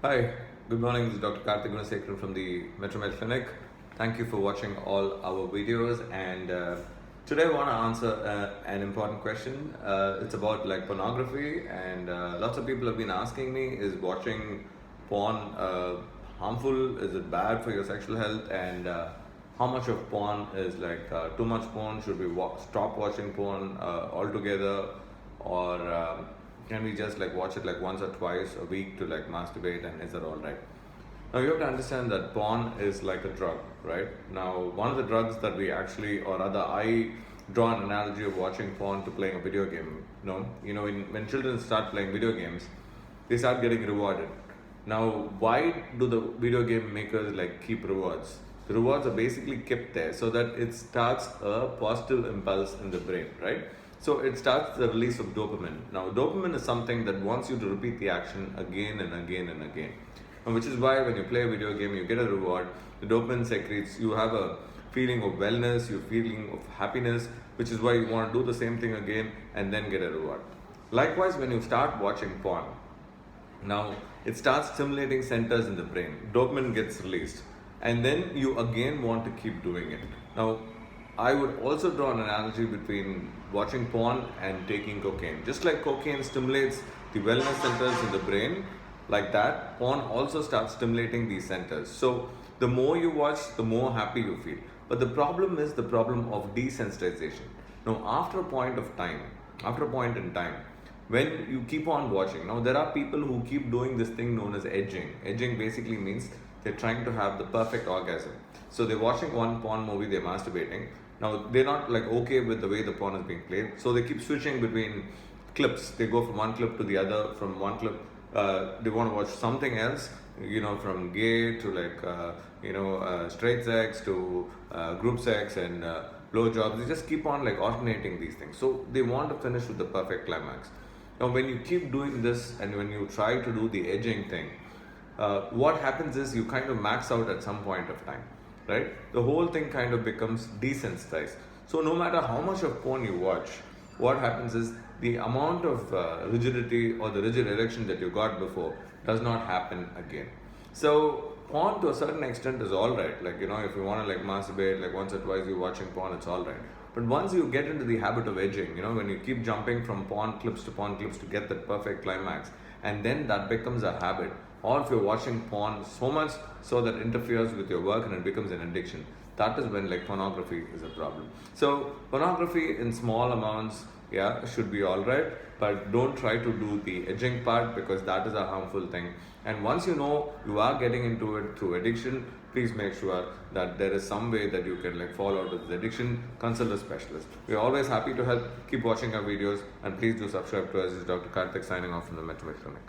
Hi, good morning. This is Dr. Karthik Gunasekaran from the Metromale clinic. Thank you for watching all our videos. And today I want to answer an important question. It's about like pornography, and lots of people have been asking me: is watching porn harmful? Is it bad for your sexual health? And how much of porn is like too much porn? Should we stop watching porn altogether, or can we just like watch it like once or twice a week to like masturbate, and is that all right? Now you have to understand that porn is like a drug, right? Now one of the drugs that we actually, or rather I draw an analogy of watching porn to playing a video game. When children start playing video games, they start getting rewarded. Now why do the video game makers like keep rewards? The rewards are basically kept there so that it starts a positive impulse in the brain, right? So it starts the release of dopamine. Now dopamine is something that wants you to repeat the action again and again and again. And which is why when you play a video game, you get a reward, the dopamine secretes, you have a feeling of wellness, you feeling of happiness, which is why you want to do the same thing again and then get a reward. Likewise, when you start watching porn, now it starts stimulating centers in the brain. Dopamine gets released, and then you again want to keep doing it. Now, I would also draw an analogy between watching porn and taking cocaine. Just like cocaine stimulates the wellness centers in the brain, like that, porn also starts stimulating these centers. So the more you watch, the more happy you feel. But the problem is the problem of desensitization. Now, after a point in time, when you keep on watching, now there are people who keep doing this thing known as edging. Edging basically means they're trying to have the perfect orgasm. So they're watching one porn movie, they're masturbating. Now they're not like okay with the way the porn is being played, so they keep switching between clips. They go from one clip to the other. From one clip, they want to watch something else. From gay to like straight sex to group sex and blowjobs. They just keep on like alternating these things. So they want to finish with the perfect climax. Now, when you keep doing this and when you try to do the edging thing, what happens is you kind of max out at some point of time, right? The whole thing kind of becomes desensitized. So no matter how much of porn you watch, what happens is the amount of rigidity or the rigid erection that you got before does not happen again. So porn to a certain extent is all right. Like, if you want to like masturbate like once or twice you're watching porn, it's all right. But once you get into the habit of edging, when you keep jumping from porn clips to get that perfect climax, and then that becomes a habit, or if you're watching porn so much so that interferes with your work and it becomes an addiction, that is when like pornography is a problem. So pornography in small amounts, yeah, should be all right, but don't try to do the edging part because that is a harmful thing. And once you know you are getting into it through addiction, please make sure that there is some way that you can like fall out of the addiction. Consult a specialist. We're always happy to help. Keep watching our videos and please do subscribe to us. This is Dr. Karthik signing off from the Metromale clinic.